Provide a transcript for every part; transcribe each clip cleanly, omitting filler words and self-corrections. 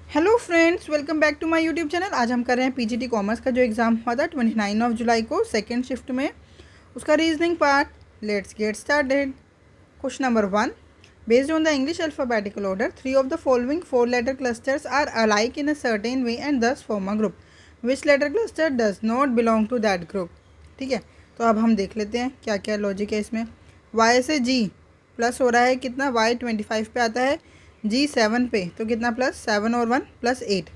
Hello friends, welcome back to my YouTube channel. आज हम कर रहे हैं पीजीटी कॉमर्स का जो एग्ज़ाम हुआ था 29 जुलाई को सेकेंड शिफ्ट में, उसका reasoning part. Let's get started. Question number 1। Based on the English alphabetical order, three of the following four letter clusters are alike in a certain way and thus form a group. Which letter cluster does not belong to that group. ठीक है, तो अब हम देख लेते हैं क्या क्या लॉजिक है इसमें। वाई से जी प्लस हो रहा है, कितना वाई 25 पे आता है, जी 7 पे, तो कितना प्लस 7 और 1 प्लस 8।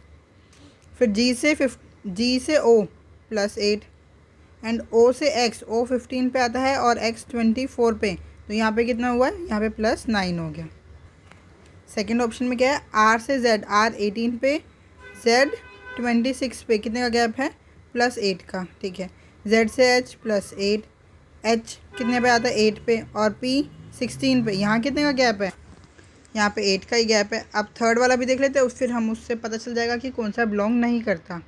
फिर जी से ओ प्लस 8 एंड ओ से एक्स, ओ 15 पे आता है और एक्स 24 पे, तो यहाँ पे कितना हुआ है, यहाँ पे प्लस 9 हो गया। सेकंड ऑप्शन में क्या है, आर से जेड, आर 18 पे, जेड 26 पे, कितने का गैप है, प्लस 8 का। ठीक है, जेड से एच प्लस 8, एच कितने पे आता है, 8 पे, और पी 16 पे, यहाँ कितने का गैप है, यहाँ पे 8 का ही गैप है। अब थर्ड वाला भी देख लेते हैं, फिर हम उससे पता चल जाएगा कि कौन सा बिलोंग नहीं करता।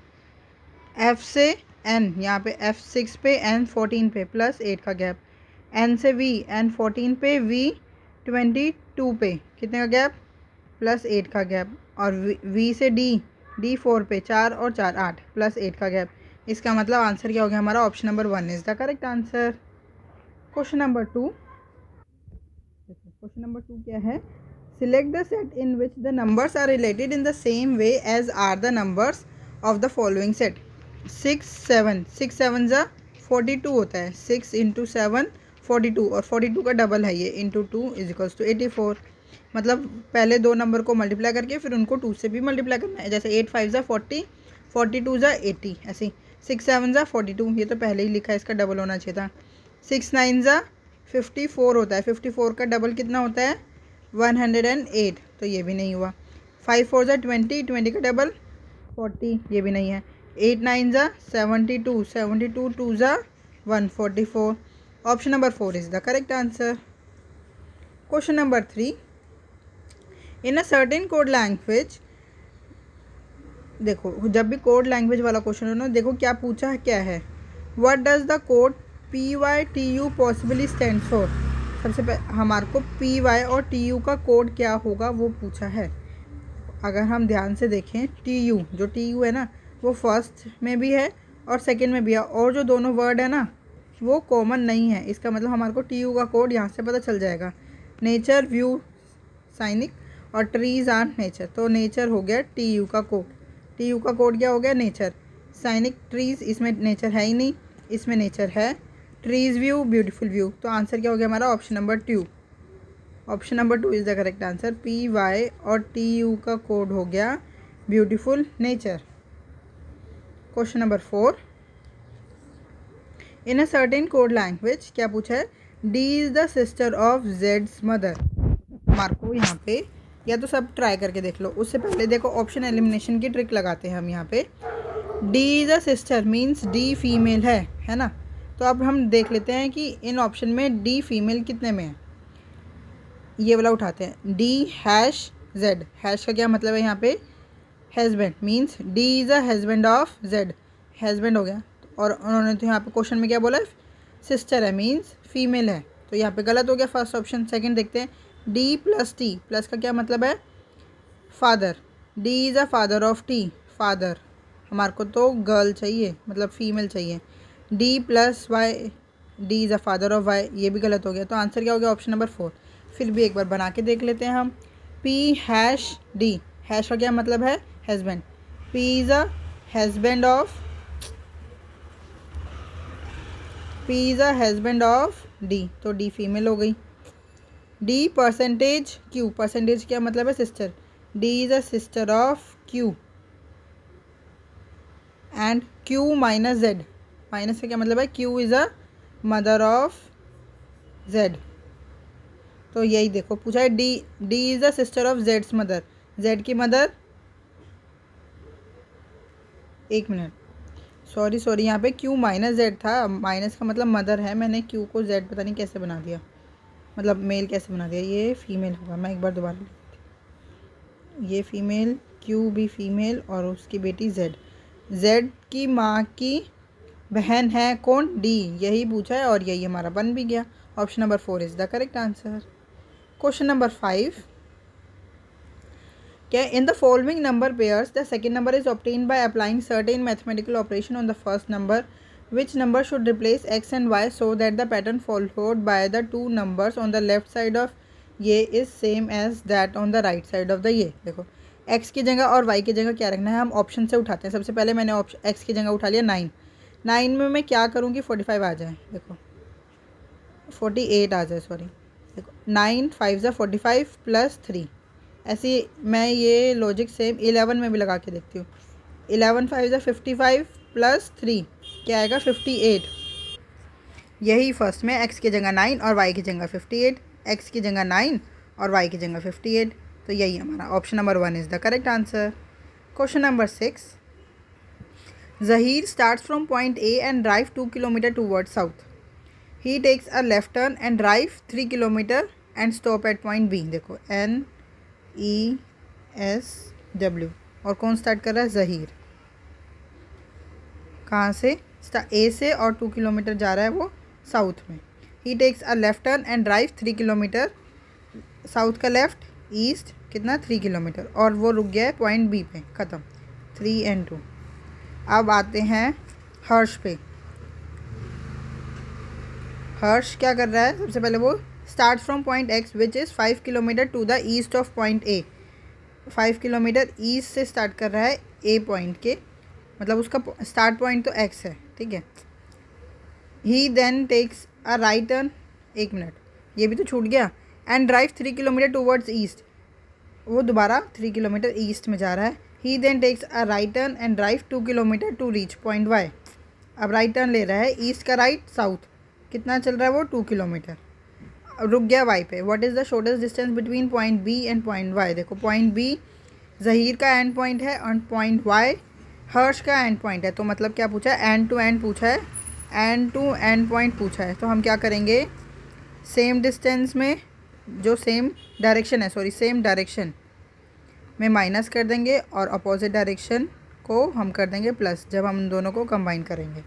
एफ से एन, यहाँ पे एफ 6 पे, एन 14 पे, प्लस 8 का गैप। एन से वी, एन 14 पे, वी 22 पे, कितने का गैप, प्लस 8 का गैप। और वी से डी, डी 4 पे, 4 और 4 8, प्लस 8 का गैप। इसका मतलब आंसर क्या हो गया हमारा, option number 1 is the correct answer. Question number 2। Question number 2 क्या है, select the set in which the numbers are related in the same way as are the numbers of the following set. 6 7 ज़ा 42 होता है, 6 into 7 42, और 42 का double है ये, into 2 is equals to 84। मतलब पहले दो नंबर को मल्टीप्लाई करके फिर उनको 2 से भी मल्टीप्लाई करना है। जैसे 8 5 ज़ा 40, 42 ज़ा 80, ऐसे 6 7 ज़ा 42, ये तो पहले ही लिखा है, इसका डबल होना चाहिए था। 6 9 ज़ा 54 होता है, 54 का डबल कितना होता है, 108, तो ये भी नहीं हुआ। 5 4 ज़ा 20, 20 का डबल 40, ये भी नहीं है। 8 9 ज़ा 72, 72 2 ज़ा 144। Option number 4 is the correct answer. Question number 3। In a certain code language, देखो जब भी कोड लैंग्वेज वाला क्वेश्चन हो ना, देखो क्या पूछा है, क्या है, what does the code PYTU possibly stand for. सबसे पहले हमारे को PY और TU का कोड क्या होगा वो पूछा है। अगर हम ध्यान से देखें, TU जो TU है ना, वो फर्स्ट में भी है और सेकंड में भी है, और जो दोनों वर्ड है ना वो कॉमन नहीं है। इसका मतलब हमारे को TU का कोड यहाँ से पता चल जाएगा। नेचर, व्यू, साइनिक, और ट्रीज आर नेचर, तो नेचर हो गया TU का कोड। TU का कोड क्या हो गया, नेचर। साइनिक ट्रीज, इसमें नेचर है ही नहीं, इसमें नेचर है। ट्रीज व्यू, ब्यूटीफुल व्यू, तो आंसर क्या हो गया हमारा, option number 2। Option number 2 is the correct answer. PY और TU का कोड हो गया beautiful nature. Question number 4। In a certain code language, क्या पूछा है, D is the sister of Z's mother. Marco यहाँ पे या तो सब ट्राई करके देख लो, उससे पहले देखो ऑप्शन एलिमिनेशन की ट्रिक लगाते हैं हम यहाँ पे। D is a sister means D female है ना। तो अब हम देख लेते हैं कि इन ऑप्शन में D फीमेल कितने में है। ये वाला उठाते हैं, D हैश Z, हैश का क्या मतलब है यहाँ पे, husband, means D is a husband of Z, husband हो गया। और उन्होंने तो यहाँ पे क्वेश्चन में क्या बोला है, सिस्टर है, मीन्स फीमेल है, तो यहाँ पे गलत हो गया फर्स्ट ऑप्शन। सेकंड देखते हैं, D प्लस T, प्लस का क्या मतलब है, father, D is a father of T, father, हमारे को तो गर्ल चाहिए, मतलब फीमेल चाहिए। D plus Y, D is a father of Y, ये भी गलत हो गया, तो आंसर क्या हो गया, ऑप्शन नंबर 4। फिर भी एक बार बना के देख लेते हैं हम। P हैश D, हैश का क्या मतलब है, husband, P is a husband of, P is a husband of D, तो D फीमेल हो गई। D परसेंटेज Q, परसेंटेज क्या मतलब है, sister, D is a sister of Q। And Q minus Z, minus का क्या मतलब है, Q is a mother of Z। तो यही देखो पूछा है, D is the sister of Z's mother, Z की मदर, एक मिनट, सॉरी यहाँ पे Q माइनस Z था, माइनस का मतलब मदर है, मैंने Q को Z पता नहीं कैसे बना दिया, मतलब मेल कैसे बना दिया, ये फीमेल होगा। मैं एक बार दोबारा लिख देती हूँ, ये फीमेल, Q भी फीमेल, और उसकी बेटी Z की माँ की बहन है कौन, D, यही पूछा है और यही हमारा बन भी गया। Option number 4 is the correct answer. Question number 5। क्या in the following number pairs the second number is obtain by applying certain mathematical operation on the first number which number should replace X and Y so that the pattern followed by the two numbers on the left side of ये is same as that on the right side of the ये। देखो x की जगह और Y की जगह क्या रखना है, हम ऑप्शन से उठाते हैं। सबसे पहले मैंने ऑप्शन एक्स की जगह उठा लिया 9, 9 में मैं क्या करूँगी 45 आ जाए, देखो 48 आ जाए, सॉरी देखो 9 5 ज़ा 45 प्लस 3, ऐसी मैं ये लॉजिक सेम 11 में भी लगा के देखती हूँ। 11 5 ज़ा 55 प्लस 3 क्या आएगा 58। यही फर्स्ट में एक्स की जगह 9 और वाई की जगह 58, एक्स की जगह 9 और वाई की जगह 58, तो यही हमारा option number 1 is the correct answer. Question number 6, Zahir starts from point A and drive 2 km towards south. He takes a left turn and drive 3 km and stop at point B। देखो NESW, और कौन start कर रहा है, जहीर। कहाँ से, ए से, और 2 किलोमीटर जा रहा है वो साउथ में। He takes a left turn and drive 3 kilometer, south का लेफ्ट, ईस्ट कितना 3 किलोमीटर, और वो रुक गया है पॉइंट बी पे, ख़त्म 3 and 2। अब आते हैं हर्ष पे। हर्ष क्या कर रहा है, सबसे पहले वो start from point X which is 5 kilometre to the east of point A. 5 kilometre east से स्टार्ट कर रहा है ए पॉइंट के, मतलब उसका स्टार्ट पॉइंट तो एक्स है, ठीक है। He then takes a right turn, 1 minute ये भी तो छूट गया, and drive 3 kilometer towards east, वो दोबारा 3 किलोमीटर ईस्ट में जा रहा है। He then takes a right turn and drive 2 kilometer to reach point Y. अब राइट टर्न ले रहा है, ईस्ट का राइट, साउथ कितना चल रहा है वो 2 किलोमीटर, रुक गया वाई पे। What is the shortest distance between point B and point Y. देखो पॉइंट बी जहीर का एंड पॉइंट है और पॉइंट वाई हर्ष का एंड पॉइंट है, तो मतलब क्या पूछा है, एंड टू एंड पूछा है, एंड टू एंड पॉइंट पूछा है। तो हम क्या करेंगे, सेम डिस्टेंस में जो सेम डायरेक्शन है, सॉरी सेम डायरेक्शन में माइनस कर देंगे और अपोजिट डायरेक्शन को हम कर देंगे प्लस, जब हम उन दोनों को कंबाइन करेंगे।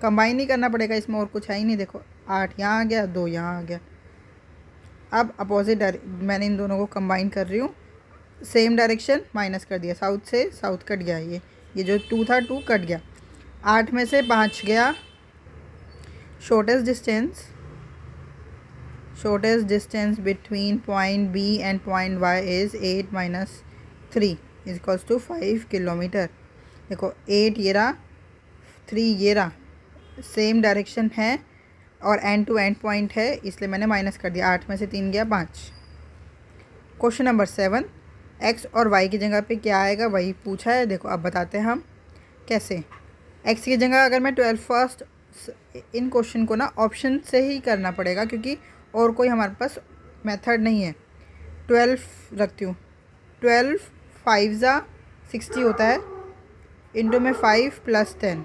कंबाइन ही करना पड़ेगा, इसमें और कुछ है ही नहीं। देखो 8 यहाँ आ गया, 2 यहाँ आ गया। अब अपोजिट मैंने इन दोनों को कंबाइन कर रही हूँ, सेम डायरेक्शन माइनस कर दिया, साउथ से साउथ कट गया, ये जो 2 था 2 कट गया, 8 में से 5 गया। Shortest distance between point B and point Y is 8 - 3 is equals to 5 kilometre. देखो 8 ये रहा, 3 ये रहा, सेम डायरेक्शन है और एंड टू एंड पॉइंट है, इसलिए मैंने माइनस कर दिया, 8 में से 3 गया 5। क्वेश्चन नंबर 7, एक्स और वाई की जगह पे क्या आएगा वही पूछा है। देखो अब बताते हैं हम कैसे। एक्स की जगह अगर मैं 12 फर्स्ट, इन क्वेश्चन को ना ऑप्शन से ही करना पड़ेगा क्योंकि और कोई हमारे पास मेथड नहीं है। 12 रखती हूँ, 12 5 ज़ा 60 होता है, इंटू में 5 + 10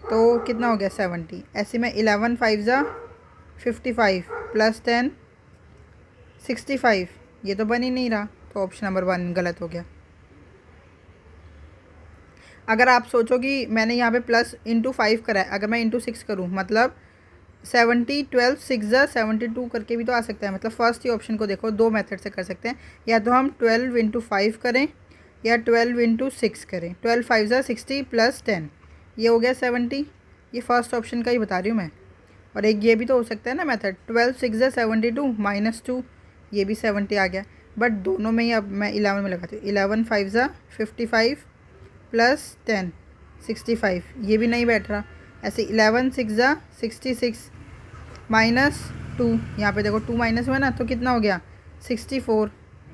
तो कितना हो गया 70। ऐसे में 11 5 ज़ा 55 + 10 65, ये तो बन ही नहीं रहा, तो ऑप्शन नंबर 1 गलत हो गया। अगर आप सोचो कि मैंने यहाँ पे प्लस इंटू 5 करा है, अगर मैं इंटू 6 करूँ मतलब 70 12 6 ज़ा 72 करके भी तो आ सकता है। मतलब फर्स्ट ही ऑप्शन को देखो, 2 मेथड से कर सकते हैं, या तो हम 12 × 5 करें या 12 × 6 करें। 12 5 ज़ा 60 + 10 ये हो गया 70, ये फर्स्ट ऑप्शन का ही बता रही हूँ मैं। और एक ये भी तो हो सकता है ना मेथड, 12 6 ज़ा 72 -2 ये भी 70 आ गया। बट दोनों में ही अब मैं 11 में लगाती हूँ, 11 5 ज़ा 55 + 10 65, ये भी नहीं बैठ रहा। ऐसे 11 6 ज़ा 66 -2, यहाँ पे देखो 2 माइनस हुआ ना, तो कितना हो गया 64।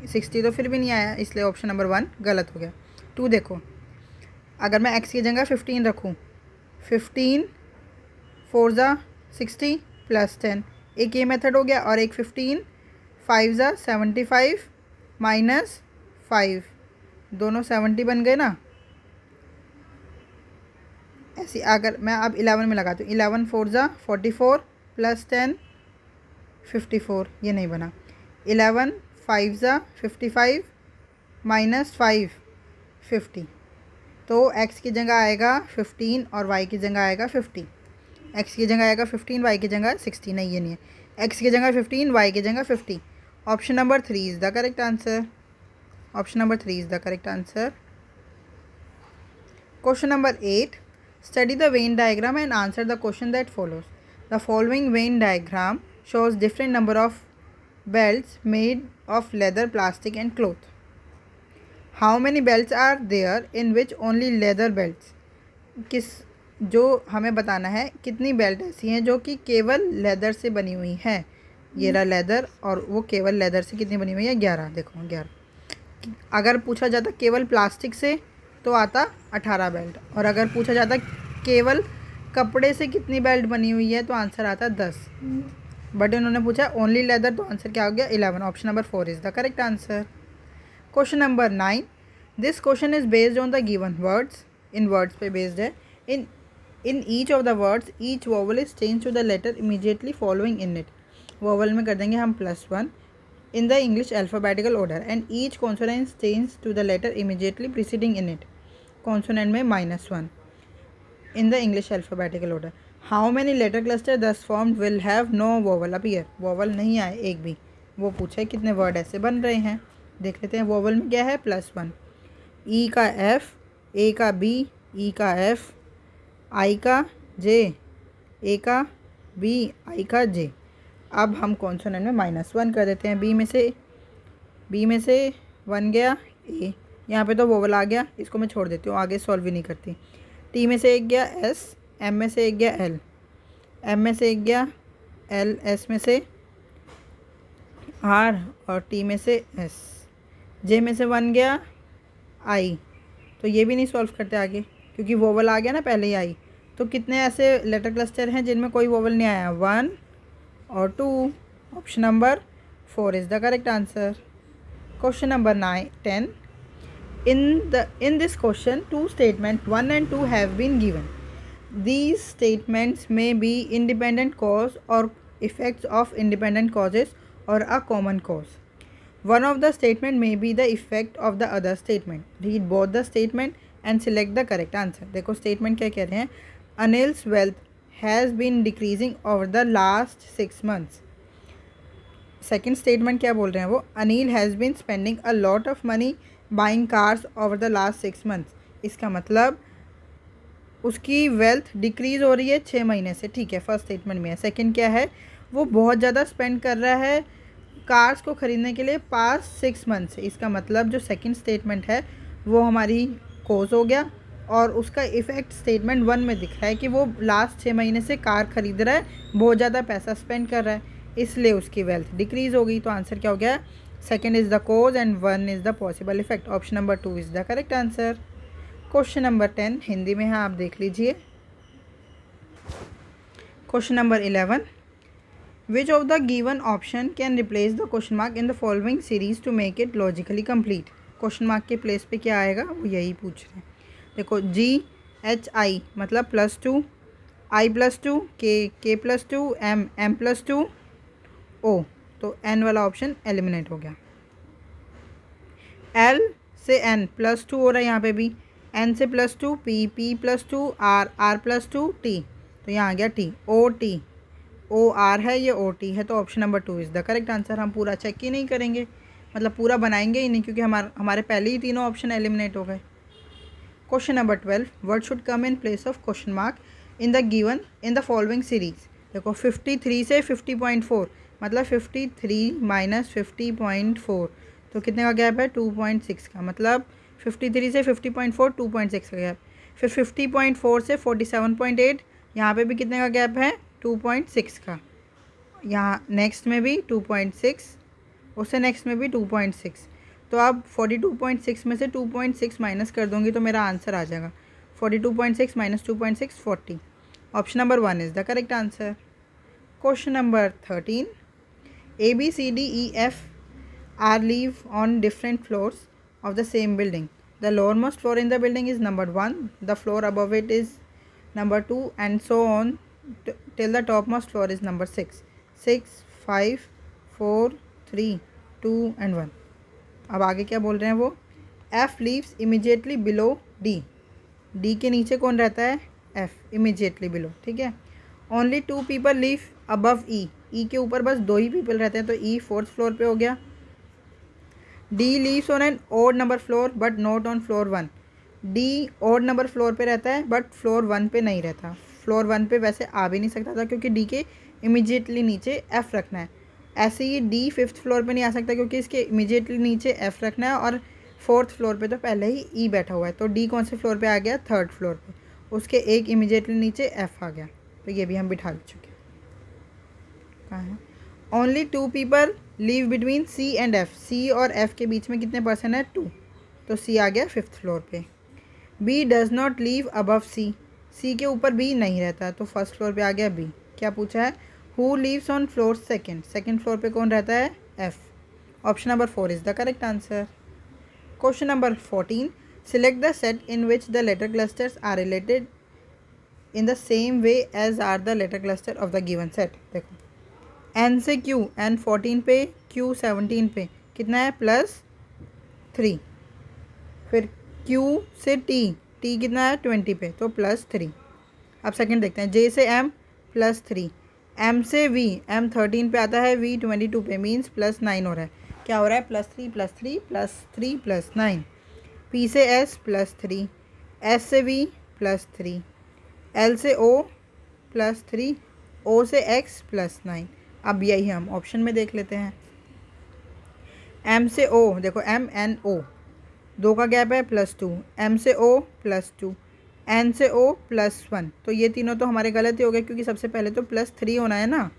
60 तो फिर भी नहीं आया, इसलिए ऑप्शन नंबर 1 गलत हो गया। 2 देखो, अगर मैं x की जगह 15 रखूँ, 15 4 ज़ा 60 + 10, एक ये मेथड हो गया, और एक 15 5 ज़ा 75 -5, दोनों 70 बन गए ना। ऐसी अगर मैं अब 11 में लगाती हूँ, 11 4 ज़ा 44 + 10 54, ये नहीं बना। 11 5 ज़ा 55 -5 50, तो x की जगह आएगा 15 और y की जगह आएगा 50। x की जगह आएगा 15, y की जगह 60, नहीं ये नहीं है, x की जगह 15 y की जगह 50। Option number 3 is the correct answer. Option number 3 is the correct answer. Question number 8, study the Venn diagram and answer the question that follows. The following Venn diagram shows different number of belts made of leather, plastic and cloth. How many belts are there in which only leather belts? किस जो हमें बताना है कितनी belt ऐसी हैं जो कि केवल लेदर से बनी हुई हैं। ये रहा लेदर और वो केवल लेदर से कितनी बनी हुई है 11। देखो 11। अगर पूछा जाता केवल प्लास्टिक से तो आता 18 बेल्ट, और अगर पूछा जाता केवल कपड़े से कितनी बेल्ट बनी हुई है तो आंसर आता 10। बट इन्होंने पूछा ओनली लेदर, तो आंसर क्या हो गया 11। Option number 4 is the correct answer. Question number 9, this question is based on the given words. इन वर्ड्स पे बेस्ड है। In each of the words each vowel is change to the letter immediately following in it. Vowel में कर देंगे हम +1 in the English alphabetical order and each consonant change to the letter immediately preceding in it. Consonant में -1 in the English alphabetical order. How many letter cluster thus formed will have no vowel appear. Vowel नहीं आए एक भी। वो पूछा है कितने word ऐसे बन रहे हैं। देख लेते हैं। वोवल में क्या है +1, ई का F, ए का B, ई का F, आई का J, ए का B, आई का J। अब हम कॉन्सोनेंट में -1 कर देते हैं। बी में से 1 गया ए, यहाँ पे तो वोवल आ गया, इसको मैं छोड़ देती हूँ, आगे सॉल्व ही नहीं करती। टी में से 1 गया S, एम में से 1 गया L, एम में से 1 गया L, एस में से R और टी में से S, जे में से 1 गया I। तो ये भी नहीं सॉल्व करते आगे क्योंकि वोवल आ गया ना पहले ही आई। तो कितने ऐसे लेटर क्लस्टर हैं जिनमें कोई वोवल नहीं आया, 1 और 2। Option number 4 is the correct answer. Question number 10, in this question 2 statements 1 and 2 have been given. These statements may be independent cause or effects of independent causes or a common cause. One of the statement may be the effect of the other statement. Read both the statement and select the correct answer. देखो statement क्या कह रहे हैं, Anil's wealth has been decreasing over the last 6 months. Second statement क्या बोल रहे हैं वो, Anil has been spending a lot of money buying cars over the last 6 months. इसका मतलब उसकी वेल्थ डिक्रीज़ हो रही है 6 महीने से। ठीक है, फर्स्ट स्टेटमेंट में है। सेकंड क्या है, वो बहुत ज़्यादा स्पेंड कर रहा है कार्स को ख़रीदने के लिए पास्ट 6 मंथ से। इसका मतलब जो सेकंड स्टेटमेंट है वो हमारी कोज हो गया, और उसका इफ़ेक्ट स्टेटमेंट 1 में दिख रहा है कि वो लास्ट 6 महीने से कार ख़रीद रहा है, बहुत ज़्यादा पैसा स्पेंड कर रहा है, इसलिए उसकी वेल्थ डिक्रीज़ हो गई। तो आंसर क्या हो गया, second is the cause and 1 is the possible effect. Option number 2 is the correct answer. Question number 10 Hindi में है, आप देख लीजिए। Question number 11, which of the given option can replace the question mark in the following series to make it logically complete. Question mark के place पे क्या आएगा वो यही पूछ रहे हैं। देखो GHI मतलब +2, I+2, K+2, M+2, O। तो N वाला ऑप्शन एलिमिनेट हो गया। L से N +2 हो रहा है यहाँ पे भी, N से +2, P+2, R+2, T। तो यहाँ आ गया T, OR है, ये OT है। तो option number 2 is the correct answer. हम पूरा चेक ही नहीं करेंगे, मतलब पूरा बनाएंगे ही नहीं, क्योंकि हमारे पहले ही तीनों ऑप्शन एलिमिनेट हो गए। Question number 12, word should come in place of question mark in the following series. देखो 53 से 50.4 मतलब 53 माइनस 50.4, तो कितने का गैप है 2.6 का, मतलब 53 से 50.4 2.6 का गैप। फिर 50.4 से 47.8, यहाँ पे भी कितने का गैप है 2.6 का। यहाँ नेक्स्ट में भी 2.6, उससे नेक्स्ट में भी 2.6। तो अब 42.6 में से 2.6 माइनस कर दूँगी तो मेरा आंसर आ जाएगा 42.6 minus 2.6 40। Option number 1 is the correct answer. Question number 13, ABCDEF are live on different floors of the same building. The lowermost floor in the building is number 1, the floor above it is number 2, and so on till the topmost floor is number 6. 6, 5, 4, 3, 2 and 1. अब आगे क्या बोल रहे हैं वो, F lives immediately below D. D के नीचे कौन रहता है, F immediately below। ठीक है। Only 2 people live above E. E के ऊपर बस 2 ही पीपल रहते हैं, तो E 4th फ्लोर पे हो गया। D lives on an odd number floor but not on floor 1। D odd number floor पे रहता है बट फ्लोर 1 पे नहीं रहता। फ्लोर 1 पे वैसे आ भी नहीं सकता था क्योंकि डी के इमीडिएटली नीचे एफ़ रखना है। ऐसे ही डी 5th फ्लोर पे नहीं आ सकता क्योंकि इसके इमीडिएटली नीचे एफ़ रखना है, और 4th फ्लोर पे तो पहले ही ई बैठा हुआ है। तो डी कौन से फ्लोर पे आ गया? 3rd फ्लोर पे, उसके एक इमीडिएटली नीचे एफ़ आ गया। तो ये भी हम बिठा चुके हैं। कहाँ है? Only 2 people live between C and F. C और एफ के बीच में कितने पर्सन है? 2। तो सी आ गया 5th फ्लोर पे। B does not live above C. C के ऊपर बी नहीं रहता, तो 1st फ्लोर पे आ गया बी। क्या पूछा है? Who lives on floor 2nd। 2nd floor पे कौन रहता है? F. Option number 4 is the correct answer. Question number 14, select the set in which the letter clusters are related in the same way as are the letter cluster of the given set. देखो, N से Q, N 14 पे, Q 17 पे, कितना है? +3। फिर Q से T, T कितना है? 20 पे, तो +3। अब सेकंड देखते हैं। जे से एम +3। एम से वी, एम 13 पे आता है, वी 22 पे, मीन्स +9 हो रहा है। क्या हो रहा है? +3 +3 +3 +9। पी से एस +3, एस से वी +3, एल से ओ +3, ओ से एक्स +9। अब यही हम ऑप्शन में देख लेते हैं। एम से ओ, देखो एम एन ओ, 2 का गैप है, +2। एम से ओ +2, एन से ओ +1। तो ये तीनों तो हमारे गलत ही हो गए क्योंकि सबसे पहले तो +3 होना है ना।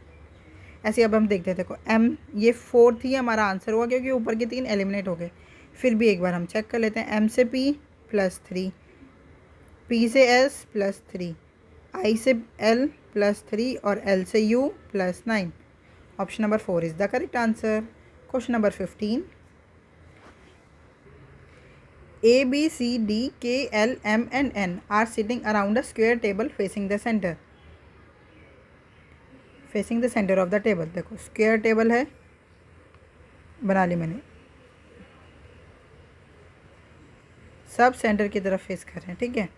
ऐसे अब हम देखते हैं। देखो एम, ये 4th ही हमारा आंसर हुआ क्योंकि ऊपर के 3 एलिमिनेट हो गए। फिर भी एक बार हम चेक कर लेते हैं। एम से पी +3, पी से एस +3, आई से एल +3 और एल से you +9। Option number 4 is the correct answer. Question number 15, A, B, C, D, K, L, M and N are sitting around a square table facing the center. Facing the center of the table। देखो square table है, बना ली मैंने, sub centre की तरफ face कर रहे हैं, ठीक है।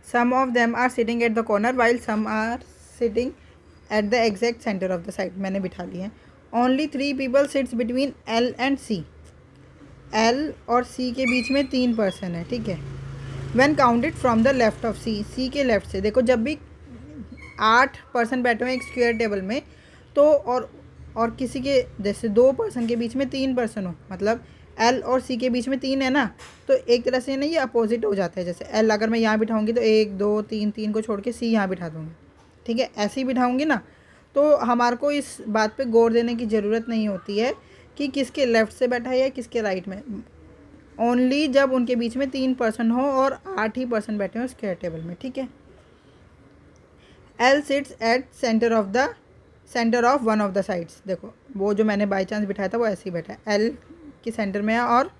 Some of them are sitting at the corner while some are sitting at the exact center of the site। मैंने बिठा ली है। Only 3 people sits between L and C। L और C के बीच में 3 पर्सन है, ठीक है। When counted from the left of C, C के लेफ्ट से, देखो जब भी 8 पर्सन बैठे हुए एक स्क्वायर टेबल में, तो और किसी के जैसे 2 पर्सन के बीच में 3 पर्सन हो, मतलब एल और सी के बीच में 3 है ना, तो एक तरह से ना ये अपोजिट हो जाता है। जैसे एल अगर मैं यहाँ बिठाऊंगी तो 1 2 3, 3 को छोड़ के सी यहाँ बिठा दूँगी, ठीक है। ऐसे ही बिठाऊंगी ना, तो हमारे को इस बात पे गौर देने की ज़रूरत नहीं होती है कि किसके लेफ़्ट से बैठा है या किसके राइट में। ओनली जब उनके बीच में 3 पर्सन हो और 8 ही पर्सन बैठे हों स्क्वायर टेबल में, ठीक है। L seats at centre of one of the sides. देखो वो जो मैंने बाई चांस बिठाया था वो ऐसे ही बैठा है, एल की सेंटर में है और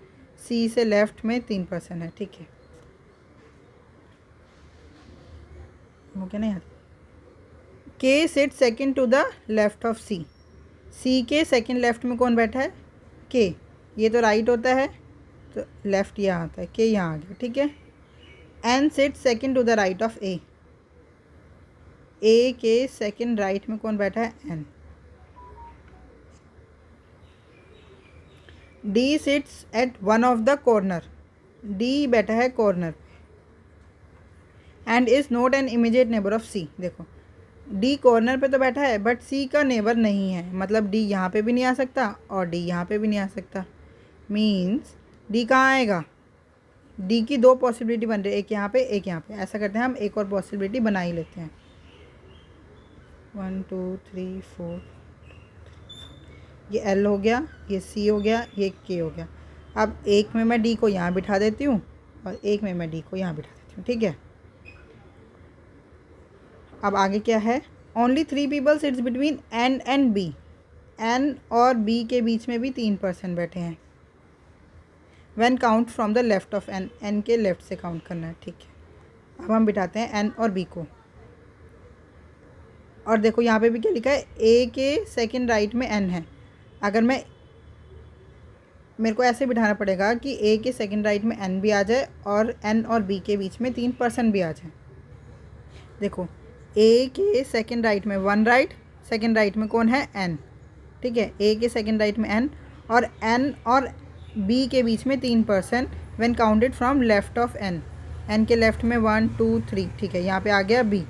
सी से लेफ्ट में 3 पर्सन है, ठीक है। वो क्या नहीं आता। K sit second to the left of C. C के सेकंड लेफ्ट में कौन बैठा है? के। ये तो राइट होता है तो लेफ्ट यहाँ आता है, के यहाँ आ गया, ठीक है। N sit second to the right of A. A के सेकंड राइट में कौन बैठा है? N. D sits at one of the corner. D बैठा है कॉर्नर पे and is not an immediate neighbour of C. देखो डी कॉर्नर पे तो बैठा है बट सी का नेबर नहीं है, मतलब डी यहाँ पे भी नहीं आ सकता और डी यहाँ पे भी नहीं आ सकता। मीन्स डी कहाँ आएगा? डी की 2 पॉसिबिलिटी बन रही है, एक यहाँ पे एक यहाँ पे। ऐसा करते हैं हम, एक और पॉसिबिलिटी बना ही लेते हैं। 1 2 3 4, ये एल हो गया, ये सी हो गया, ये के हो गया। अब एक में मैं डी को यहाँ बिठा देती हूँ और एक में मैं डी को यहाँ बिठा देती हूँ, ठीक है। अब आगे क्या है? Only 3 people sits between N and B. N और बी के बीच में भी 3 पर्सन बैठे हैं। When count from the left of N. N के लेफ्ट से काउंट करना है, ठीक है। अब हम बिठाते हैं एन और बी को, और देखो यहाँ पे भी क्या लिखा है? ए के सेकंड राइट में एन है। अगर मेरे को ऐसे बिठाना पड़ेगा कि ए के सेकंड राइट में एन भी आ जाए और एन और बी के बीच में 3 पर्सन भी आ जाए। देखो ए के सेकंड राइट में 1 राइट, सेकंड राइट में कौन है? एन, ठीक है। ए के सेकंड राइट में एन और बी के बीच में 3% when counted from left of N, N के लेफ्ट में 1 2 3, ठीक है, यहाँ पे आ गया बी।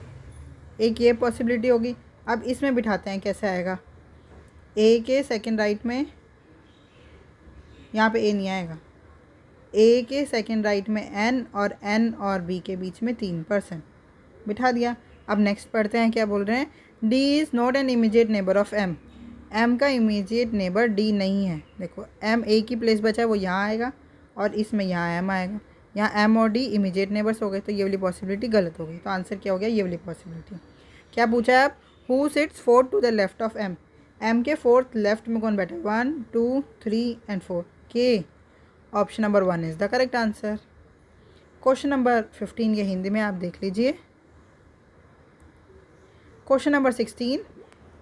एक ये पॉसिबिलिटी होगी। अब इसमें बिठाते हैं कैसे आएगा, ए के सेकंड राइट में, यहाँ पे ए नहीं आएगा, ए के सेकंड राइट में एन और एन और बी के बीच में 3% बिठा दिया। अब नेक्स्ट पढ़ते हैं क्या बोल रहे हैं, D is not an immediate neighbour of M, M का इमीडिएट नेबर डी नहीं है। देखो एम ए की प्लेस बचा है वो यहाँ आएगा और इसमें यहाँ एम आएगा, यहाँ एम और डी इमीडिएट नेबर्स हो गए, तो ये वाली पॉसिबिलिटी गलत हो गई। तो आंसर क्या हो गया, ये वाली पॉसिबिलिटी। क्या पूछा है आप, who sits fourth to the left of M, M के फोर्थ लेफ्ट में कौन बैठा है, 1 2 3 एंड 4, के option number 1 is the correct answer. Question number 15 ये हिंदी में आप देख लीजिए। Question number 16,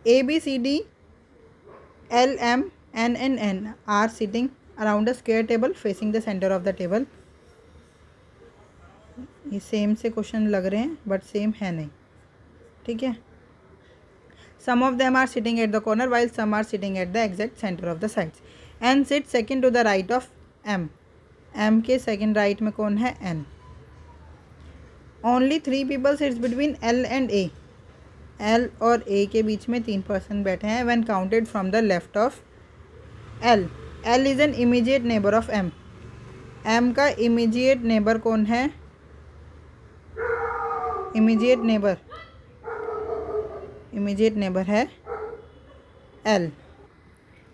A B C D L M N N N are sitting around a square table facing the centre of the table. ये same से question लग रहे हैं बट सेम है नहीं, ठीक है। Some of them are sitting at the corner while some are sitting at the exact centre of the sides. N sit second to the right of M, M के second right में कौन है, N. Only 3 people sits between L and A, L और A के बीच में 3% बैठे हैं when counted from the left of L. L is an immediate neighbour of M, M का इमीडिएट नेबर कौन है, इमीडिएट नेबर है एल।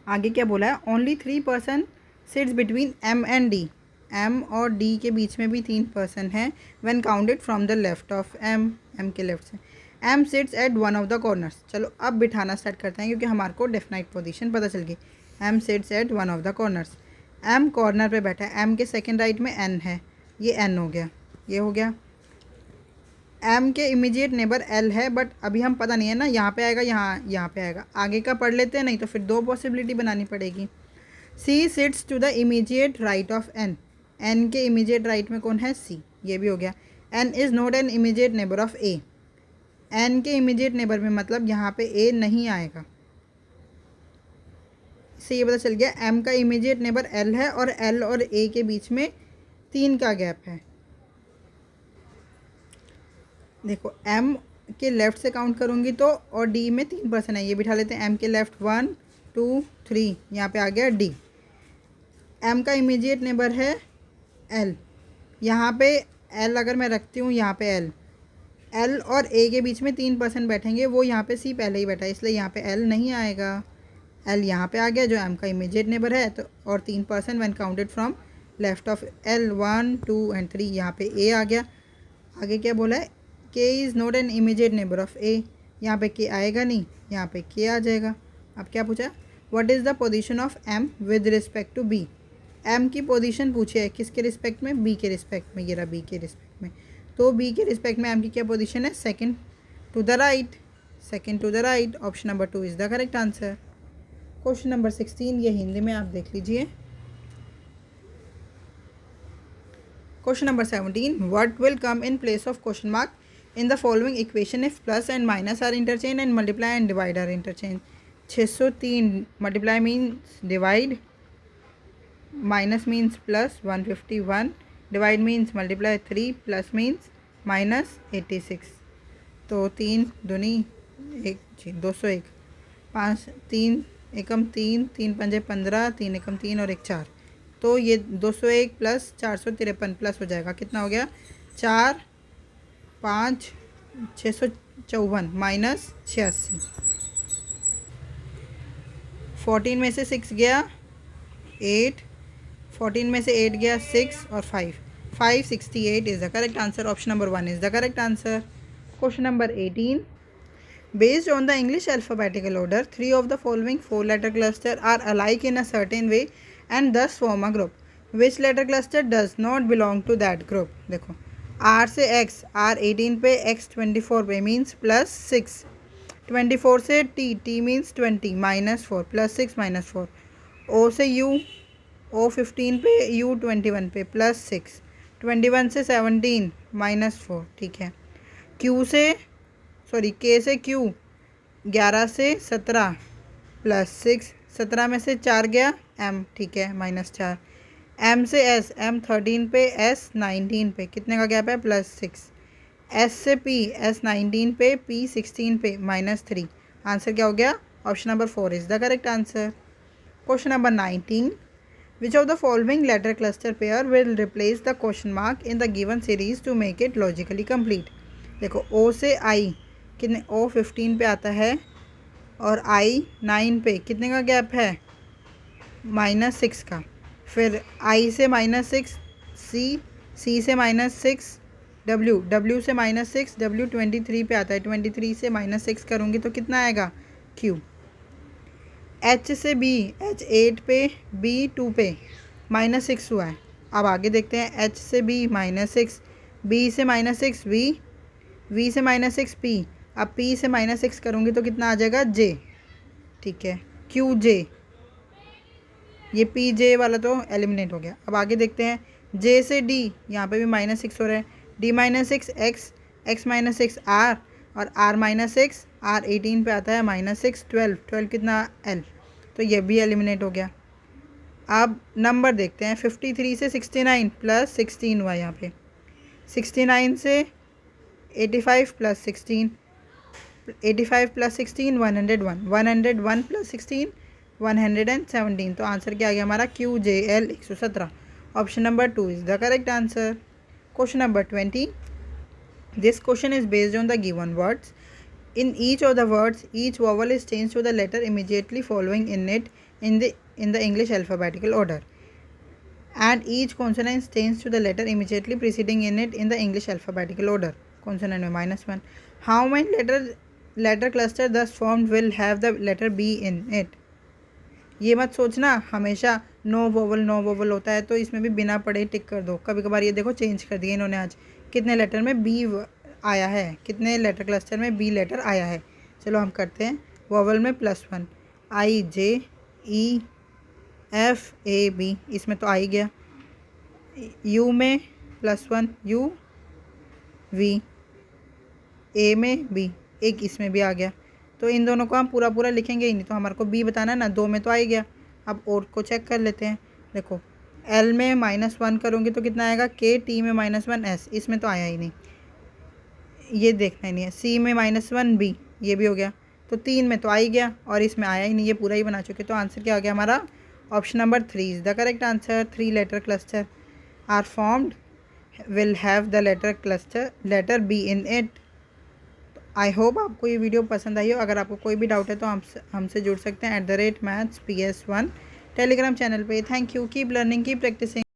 आगे क्या बोला है, only 3% sits between M and D, M और डी के बीच में भी 3% है when counted from the left of M, M के लेफ्ट से। M sits at one of the corners, चलो अब बिठाना स्टार्ट करते हैं क्योंकि हमारे को डेफिनाइट पोजीशन पता चल गई। M sits at one of the corners, M corner पे बैठा है, एम के सेकंड राइट में एन है, ये एन हो गया, ये हो गया। एम के इमीडिएट नेबर एल है बट अभी हम पता नहीं है ना, यहाँ पे आएगा यहाँ पे आएगा, आगे का पढ़ लेते हैं, नहीं तो फिर 2 पॉसिबिलिटी बनानी पड़ेगी। C sits to the immediate right of N, N के इमीडिएट राइट में कौन है, सी, ये भी हो गया। N is not an immediate neighbour of A, N के इमीडिएट नेबर में मतलब यहाँ पे ए नहीं आएगा, इससे ये पता चल गया एम का इमीडिएट नेबर एल है और एल और ए के बीच में 3 का गैप है। देखो एम के लेफ़्ट से काउंट करूँगी तो, और डी में 3% है, ये बिठा लेते हैं। एम के लेफ़्ट 1 2 3, यहाँ पे आ गया डी। एम का इमीडिएट नेबर है एल, यहाँ पे एल अगर मैं रखती हूँ, यहाँ पे एल, एल और ए के बीच में 3% बैठेंगे, वो यहाँ पे सी पहले ही बैठा है, इसलिए यहाँ पे एल नहीं आएगा। एल यहाँ पे आ गया जो एम का इमीडिएट नेबर है, तो और 3% when counted from left of L, 1 2 and 3, यहाँ पे ए आ गया। आगे क्या बोला है, K is not an immediate neighbour of A, यहाँ पे के आएगा नहीं, यहाँ पे के आ जाएगा। अब क्या पूछा, what is the position of M with respect to B, M की पोजीशन पूछी है किसके रिस्पेक्ट में, बी के रिस्पेक्ट में, ये रहा बी के रिस्पेक्ट में। तो बी के रिस्पेक्ट में एम की क्या पोजीशन है, second to the right, second to the right, option number 2 is the correct answer. Question number 16 ये हिंदी में आप देख लीजिए। Question number 17, what will come in place of question mark in the following equation if plus and minus are interchange and multiply and divide are interchange। 603 multiply means divide, minus means plus, 151 divide means multiply, 3 plus means minus 86। तो 3 दूनी 1 जी 201, 5 3 एकम 3 3 पंजे 15, 3 एकम 3 और 1 4, तो ये 201 plus 453 plus हो जाएगा, कितना हो गया 4 5 654 माइनस 86। 14 में से 6 गया 8, 14 में से 8 गया 6 और 568 is the correct answer. Option number 1 is the correct answer. Question number 18, based on the English alphabetical order 3 of the following 4 letter cluster are alike in a certain way and thus form a group, which letter cluster does not belong to that group। देखो R से X, R 18 पे, X 24 पे means +6, 24 से T, T means 20 -4 +6 -4, O से U, O 15 पे, U 21 पे +6, 21 से 17 -4, ठीक है। Q से K से Q 11 से 17 +6, 17 में से 4 गया M, ठीक है, -4। M से S, M 13 पे, S 19 पे, कितने का गैप है? +6। S से P, S 19 पे, P 16 पे, -3। आंसर क्या हो गया? Option number 4 is the correct answer. Question number 19, which of the following letter cluster pair will replace the question mark in the given series to make it logically complete. देखो O से I कितने, O 15 पे आता है और I 9 पे, कितने का गैप है? -6 का। फिर I से -6 C, C से -6 W, W से -6 W 23 पे आता है, 23 से -6 करूँगी तो कितना आएगा? Q। H से B, H 8 पे, B 2 पे, -6 हुआ है। अब आगे देखते हैं, H से B -6, B से -6 V, V से -6 P। अब P से -6 करूँगी तो कितना आ जाएगा? J। ठीक है, QJ, ये PJ वाला तो एलिमिनेट हो गया। अब आगे देखते हैं, J से D, यहाँ पे भी -6 हो रहा है, D -6 X, X -6 R और R -6, R 18 पे आता है, -6 12, 12 कितना? L, तो ये भी एलिमिनेट हो गया। अब नंबर देखते हैं, 53 से 69 + 16 हुआ यहाँ पे, 69 से 85 + 16, 85 + 16 101, 101 + 16 117। तो आंसर क्या आ गया हमारा? QJL 117। Option number 2 is the correct answer. Question number 20, this question is based on the given words. In each of the words, each vowel is changed to the letter immediately following in it in the English alphabetical order, and each consonant is changed to the letter immediately preceding in it in the English alphabetical order. Consonant में -1. How many letter cluster thus formed will have the letter B in it? ये मत सोचना हमेशा no vowel होता है, तो इसमें भी बिना पढ़े टिक कर दो। कभी कभार ये देखो चेंज कर दिए इन्होंने आज, कितने लेटर में बी आया है, कितने लेटर क्लस्टर में बी लेटर आया है। चलो हम करते हैं, वोवल में +1, IJEFAB, इसमें तो आ ही गया। यू में +1, UV, ए में B, एक इसमें भी आ गया। तो इन दोनों को हम पूरा लिखेंगे ही नहीं, तो हमारे को B बताना ना, 2 में तो आ ही गया। अब और को चेक कर लेते हैं। देखो L में -1 करूँगी तो कितना आएगा? K, T में -1 S, इसमें तो आया ही नहीं, ये देखना ही नहीं है। C में -1 B, ये भी हो गया। तो 3 में तो आ ही गया और इसमें आया ही नहीं, ये पूरा ही बना चुके। तो आंसर क्या आ गया हमारा? Option number 3 is the correct answer. 3 letter cluster are formed will have the letter B in it. I hope आपको ये वीडियो पसंद आई हो। अगर आपको कोई भी डाउट है तो हमसे जुड़ सकते हैं @mathsps1 टेलीग्राम चैनल पे। Thank you, keep learning, keep practising.